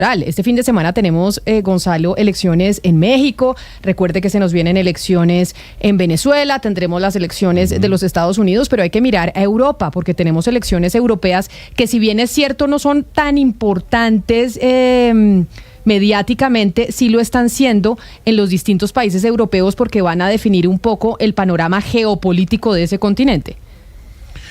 Este fin de semana tenemos, Gonzalo, elecciones en México. Recuerde que se nos vienen elecciones en Venezuela, tendremos las elecciones de los Estados Unidos, pero hay que mirar a Europa porque tenemos elecciones europeas que, si bien es cierto no son tan importantes mediáticamente, sí lo están siendo en los distintos países europeos porque van a definir un poco el panorama geopolítico de ese continente.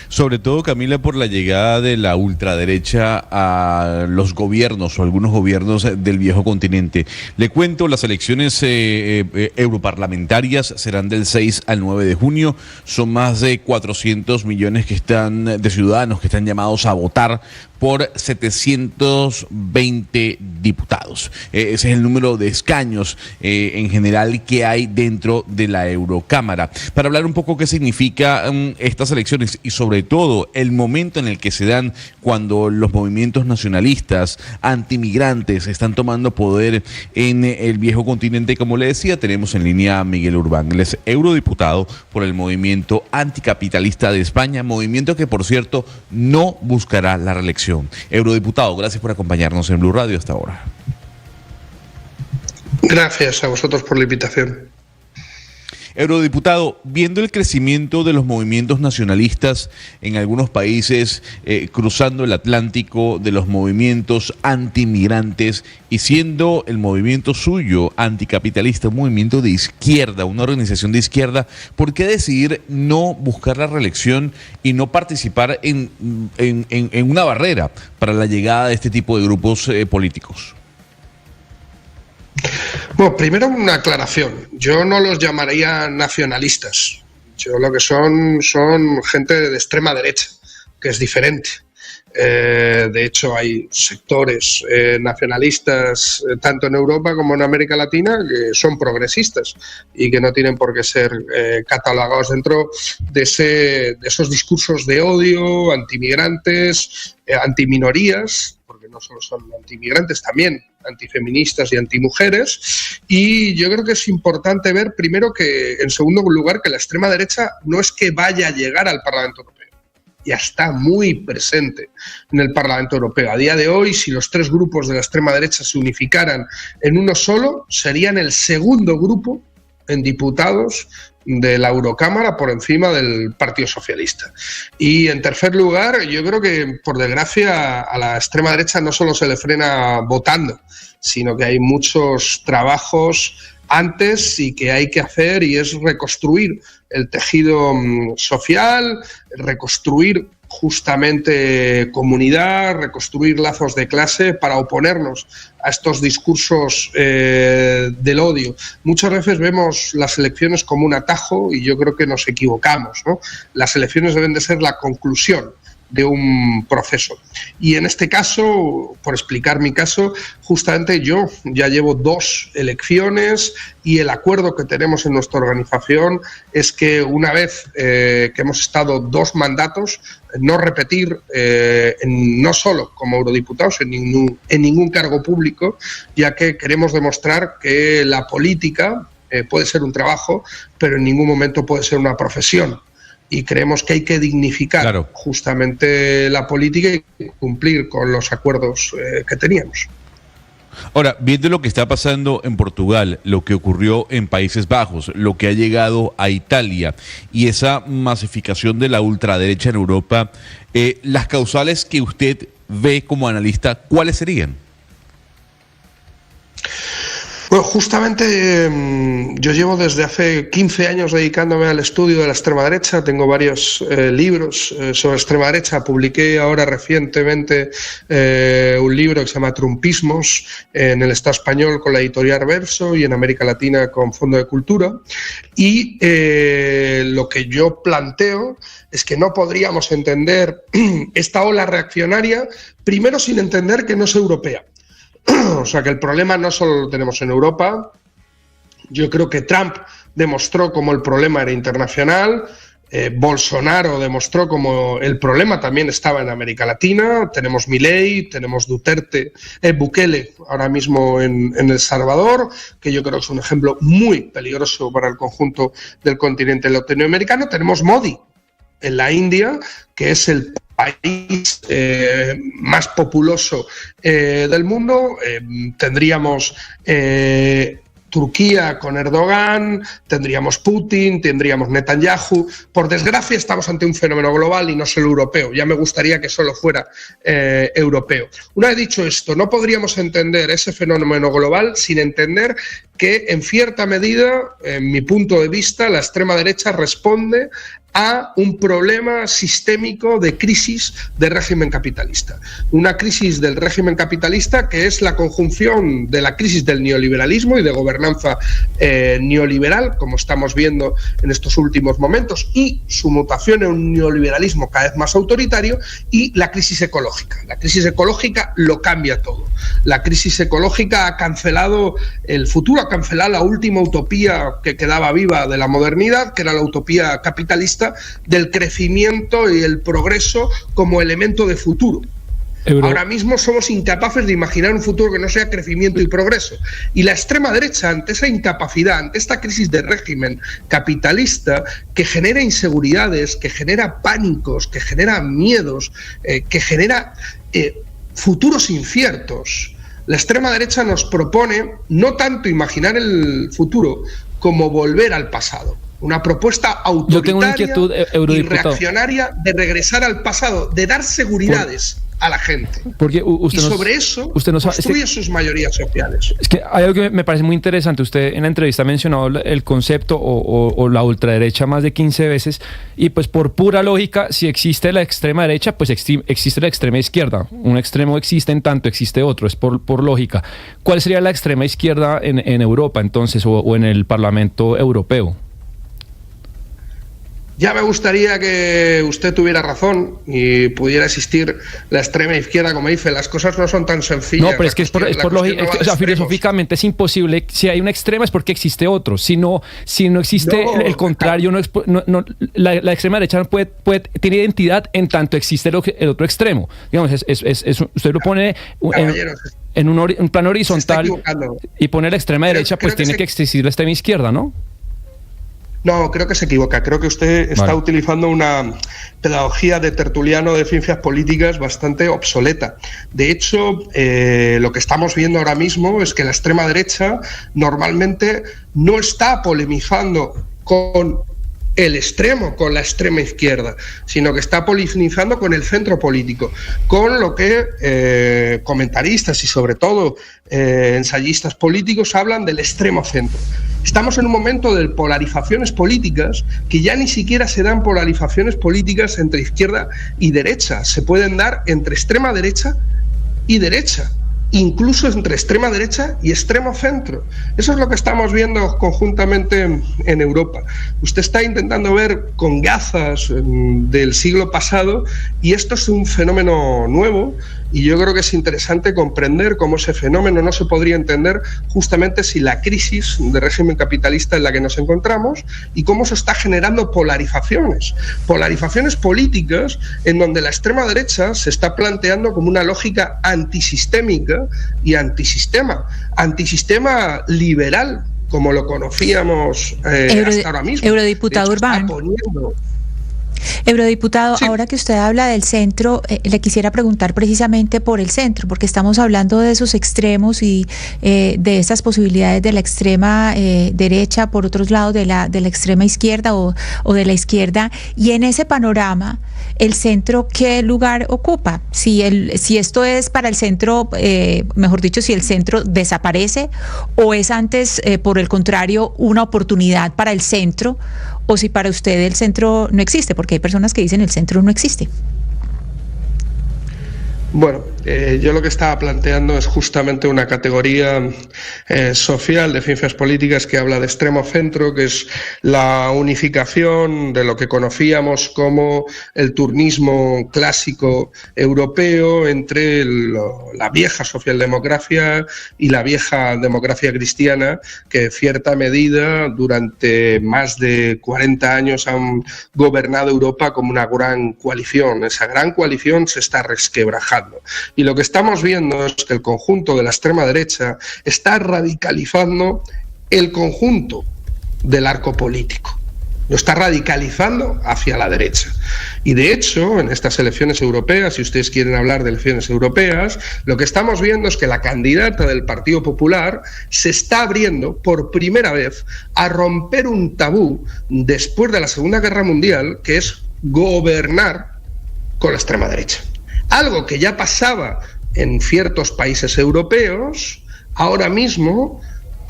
Sobre todo, Camila, por la llegada de la ultraderecha a los gobiernos o algunos gobiernos del viejo continente. Le cuento, las elecciones europarlamentarias serán del 6 al 9 de junio. Son más de 400 millones de ciudadanos que están llamados a votar por 720 diputados. Ese es el número de escaños en general que hay dentro de la Eurocámara. Para hablar un poco qué significan estas elecciones y sobre todo el momento en el que se dan cuando los movimientos nacionalistas, antimigrantes están tomando poder en el viejo continente, como le decía, tenemos en línea a Miguel Urbán. Él es eurodiputado por el Movimiento Anticapitalista de España, movimiento que, por cierto, no buscará la reelección. Eurodiputado, gracias por acompañarnos en Blue Radio hasta ahora. Gracias a vosotros por la invitación. Eurodiputado, viendo el crecimiento de los movimientos nacionalistas en algunos países, cruzando el Atlántico, de los movimientos antimigrantes y siendo el movimiento suyo anticapitalista un movimiento de izquierda, una organización de izquierda, ¿por qué decidir no buscar la reelección y no participar en una barrera para la llegada de este tipo de grupos políticos? Bueno, primero una aclaración. Yo no los llamaría nacionalistas. Yo lo que son gente de extrema derecha, que es diferente. De hecho, hay sectores nacionalistas, tanto en Europa como en América Latina, que son progresistas y que no tienen por qué ser catalogados dentro de esos discursos de odio, antimigrantes, antiminorías, porque no solo son antimigrantes, también antifeministas y antimujeres. Y yo creo que es importante ver, primero, que en segundo lugar, que la extrema derecha no es que vaya a llegar al Parlamento Europeo. Ya está muy presente en el Parlamento Europeo. A día de hoy, si los tres grupos de la extrema derecha se unificaran en uno solo, serían el segundo grupo en diputados de la Eurocámara por encima del Partido Socialista. Y en tercer lugar, yo creo que, por desgracia, a la extrema derecha no solo se le frena votando, sino que hay muchos trabajos antes y que hay que hacer, y es reconstruir el tejido social, reconstruir justamente comunidad, reconstruir lazos de clase para oponernos a estos discursos del odio. Muchas veces vemos las elecciones como un atajo y yo creo que nos equivocamos, ¿no? Las elecciones deben de ser la conclusión de un proceso. Y en este caso, por explicar mi caso, justamente yo ya llevo 2 elecciones y el acuerdo que tenemos en nuestra organización es que una vez que hemos estado 2 mandatos, no repetir, no solo como eurodiputados, en ningún cargo público, ya que queremos demostrar que la política puede ser un trabajo, pero en ningún momento puede ser una profesión. Y creemos que hay que dignificar justamente la política y cumplir con los acuerdos que teníamos. Ahora, viendo lo que está pasando en Portugal, lo que ocurrió en Países Bajos, lo que ha llegado a Italia y esa masificación de la ultraderecha en Europa, las causales que usted ve como analista, ¿cuáles serían? Bueno, justamente yo llevo desde hace 15 años dedicándome al estudio de la extrema derecha. Tengo varios libros sobre extrema derecha. Publiqué ahora recientemente un libro que se llama Trumpismos en el Estado español con la editorial Verso y en América Latina con Fondo de Cultura. Y lo que yo planteo es que no podríamos entender esta ola reaccionaria primero sin entender que no es europea. O sea, que el problema no solo lo tenemos en Europa. Yo creo que Trump demostró cómo el problema era internacional. Bolsonaro demostró cómo el problema también estaba en América Latina. Tenemos Milei, tenemos Bukele ahora mismo en El Salvador, que yo creo que es un ejemplo muy peligroso para el conjunto del continente latinoamericano. Tenemos Modi, en la India, que es el país más populoso del mundo. Tendríamos Turquía con Erdogan, tendríamos Putin, tendríamos Netanyahu. Por desgracia estamos ante un fenómeno global y no solo europeo. Ya me gustaría que solo fuera europeo. Una vez dicho esto, no podríamos entender ese fenómeno global sin entender que, en cierta medida, en mi punto de vista, la extrema derecha responde a un problema sistémico de crisis del régimen capitalista. Una crisis del régimen capitalista que es la conjunción de la crisis del neoliberalismo y de gobernanza neoliberal, como estamos viendo en estos últimos momentos, y su mutación en un neoliberalismo cada vez más autoritario, y la crisis ecológica. La crisis ecológica lo cambia todo. La crisis ecológica ha cancelado el futuro, ha cancelado la última utopía que quedaba viva de la modernidad, que era la utopía capitalista del crecimiento y el progreso como elemento de futuro. Ahora mismo somos incapaces de imaginar un futuro que no sea crecimiento y progreso. Y la extrema derecha, ante esa incapacidad, ante esta crisis de régimen capitalista que genera inseguridades, que genera pánicos, que genera miedos, que genera futuros inciertos, la extrema derecha nos propone no tanto imaginar el futuro como volver al pasado. Una propuesta autoritaria y reaccionaria de regresar al pasado, de dar seguridades a la gente. Porque usted y sobre eso construye sus mayorías sociales. Es que hay algo que me parece muy interesante. Usted en la entrevista ha mencionado el concepto o la ultraderecha más de 15 veces, y pues por pura lógica, si existe la extrema derecha, pues existe la extrema izquierda. Un extremo existe en tanto existe otro, es por lógica. ¿Cuál sería la extrema izquierda en Europa entonces, o en el Parlamento Europeo? Ya me gustaría que usted tuviera razón y pudiera existir la extrema izquierda, como dice. Las cosas no son tan sencillas. No, pero es que es por lógica, o sea, filosóficamente es imposible. Si hay una extrema es porque existe otro. Si no existe el contrario, la extrema derecha tiene identidad en tanto existe el otro extremo. Digamos, usted lo pone en un plano horizontal y pone la extrema derecha, pues tiene que existir la extrema izquierda, ¿no? No, creo que se equivoca. Creo que usted está utilizando una pedagogía de tertuliano de ciencias políticas bastante obsoleta. De hecho, lo que estamos viendo ahora mismo es que la extrema derecha normalmente no está polemizando con el extremo, con la extrema izquierda, sino que está polemizando con el centro político, con lo que comentaristas y sobre todo ensayistas políticos hablan del extremo centro. Estamos en un momento de polarizaciones políticas que ya ni siquiera se dan polarizaciones políticas entre izquierda y derecha, se pueden dar entre extrema derecha y derecha, incluso entre extrema derecha y extremo centro. Eso es lo que estamos viendo conjuntamente en Europa. Usted está intentando ver con gafas del siglo pasado y esto es un fenómeno nuevo, y yo creo que es interesante comprender cómo ese fenómeno no se podría entender justamente sin la crisis de régimen capitalista en la que nos encontramos, y cómo se está generando polarizaciones políticas en donde la extrema derecha se está planteando como una lógica antisistémica y antisistema liberal, como lo conocíamos hasta ahora mismo. Eurodiputado Urbán. Eurodiputado, sí. Ahora que usted habla del centro, le quisiera preguntar precisamente por el centro, porque estamos hablando de esos extremos y de esas posibilidades de la extrema derecha, por otros lados de la extrema izquierda o de la izquierda, y en ese panorama, ¿el centro qué lugar ocupa? Si esto es para el centro, mejor dicho, si el centro desaparece, o es antes, por el contrario, una oportunidad para el centro, o si para usted el centro no existe, porque hay personas que dicen el centro no existe. Bueno, yo lo que estaba planteando es justamente una categoría social de ciencias políticas que habla de extremo centro, que es la unificación de lo que conocíamos como el turnismo clásico europeo entre la vieja socialdemocracia y la vieja democracia cristiana, que en cierta medida durante más de 40 años han gobernado Europa como una gran coalición. Esa gran coalición se está resquebrajando. Y lo que estamos viendo es que el conjunto de la extrema derecha está radicalizando el conjunto del arco político. lo está radicalizando hacia la derecha. Y de hecho, en estas elecciones europeas, si ustedes quieren hablar de elecciones europeas, lo que estamos viendo es que la candidata del Partido Popular se está abriendo por primera vez a romper un tabú después de la Segunda Guerra Mundial, que es gobernar con la extrema derecha. Algo que ya pasaba en ciertos países europeos, ahora mismo.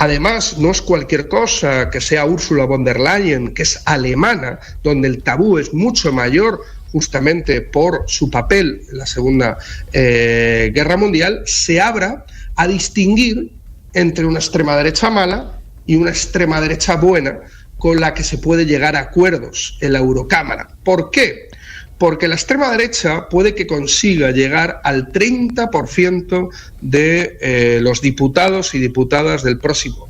Además, no es cualquier cosa que sea Ursula von der Leyen, que es alemana, donde el tabú es mucho mayor justamente por su papel en la Segunda Guerra Mundial, se abra a distinguir entre una extrema derecha mala y una extrema derecha buena con la que se puede llegar a acuerdos en la Eurocámara. ¿Por qué? Porque la extrema derecha puede que consiga llegar al 30% de los diputados y diputadas del próximo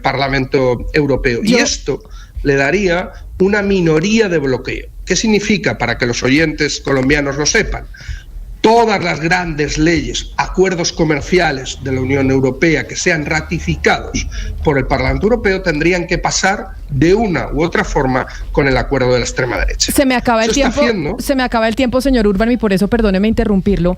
Parlamento Europeo. Y esto le daría una minoría de bloqueo. ¿Qué significa? Para que los oyentes colombianos lo sepan. Todas las grandes leyes, acuerdos comerciales de la Unión Europea que sean ratificados por el Parlamento Europeo tendrían que pasar de una u otra forma con el acuerdo de la extrema derecha. Se me acaba el tiempo, señor Urban, y por eso perdóneme interrumpirlo,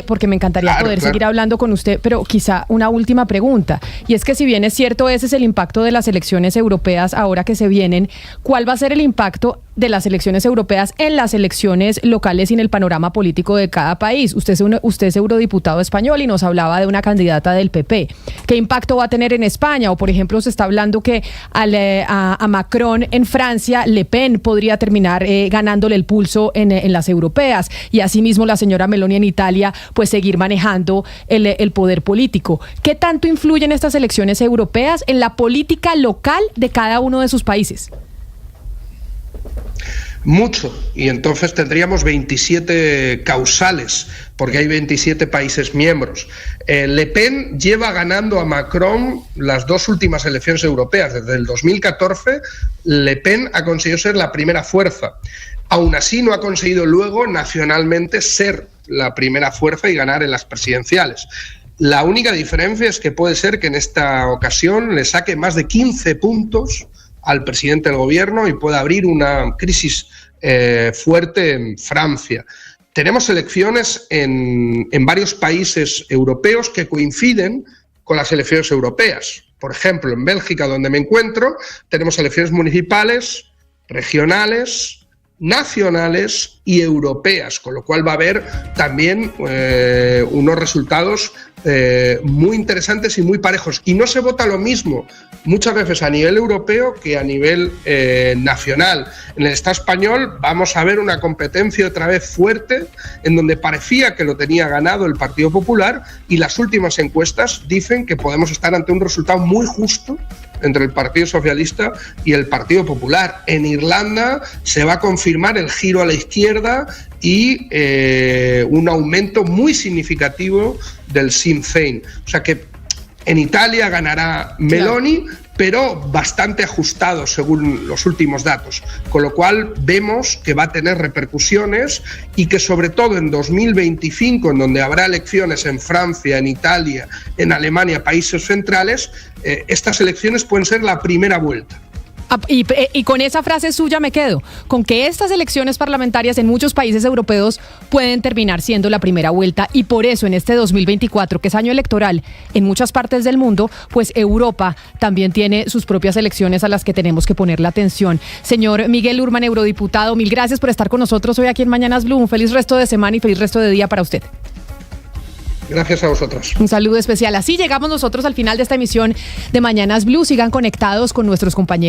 porque me encantaría poder seguir hablando con usted, pero quizá una última pregunta, y es que si bien es cierto, ese es el impacto de las elecciones europeas ahora que se vienen, ¿cuál va a ser el impacto de las elecciones europeas en las elecciones locales y en el panorama político de cada país? Usted es eurodiputado español y nos hablaba de una candidata del PP. ¿Qué impacto va a tener en España? O, por ejemplo, se está hablando que a Macron en Francia, Le Pen podría terminar ganándole el pulso en las europeas, y asimismo la señora Meloni en Italia, pues seguir manejando el poder político. ¿Qué tanto influyen estas elecciones europeas en la política local de cada uno de sus países? Mucho, y entonces tendríamos 27 causales, porque hay 27 países miembros. Le Pen lleva ganando a Macron las dos últimas elecciones europeas. Desde el 2014, Le Pen ha conseguido ser la primera fuerza. Aún así, no ha conseguido luego nacionalmente ser la primera fuerza y ganar en las presidenciales. La única diferencia es que puede ser que en esta ocasión le saque más de 15 puntos al presidente del gobierno y pueda abrir una crisis fuerte en Francia. Tenemos elecciones en varios países europeos que coinciden con las elecciones europeas. Por ejemplo, en Bélgica, donde me encuentro, tenemos elecciones municipales, regionales, nacionales y europeas, con lo cual va a haber también unos resultados muy interesantes y muy parejos. Y no se vota lo mismo muchas veces a nivel europeo que a nivel nacional. En el Estado español vamos a ver una competencia otra vez fuerte, en donde parecía que lo tenía ganado el Partido Popular, y las últimas encuestas dicen que podemos estar ante un resultado muy justo entre el Partido Socialista y el Partido Popular. En Irlanda se va a confirmar el giro a la izquierda y un aumento muy significativo del Sinn Féin. O sea que en Italia ganará Meloni, pero bastante ajustado según los últimos datos, con lo cual vemos que va a tener repercusiones y que sobre todo en 2025, en donde habrá elecciones en Francia, en Italia, en Alemania, países centrales, estas elecciones pueden ser la primera vuelta. Y con esa frase suya me quedo, con que estas elecciones parlamentarias en muchos países europeos pueden terminar siendo la primera vuelta, y por eso en este 2024, que es año electoral en muchas partes del mundo, pues Europa también tiene sus propias elecciones a las que tenemos que ponerle atención. Señor Miguel Urban, eurodiputado, mil gracias por estar con nosotros hoy aquí en Mañanas Blue. Un feliz resto de semana y feliz resto de día para usted. Gracias a vosotros. Un saludo especial. Así llegamos nosotros al final de esta emisión de Mañanas Blue. Sigan conectados con nuestros compañeros.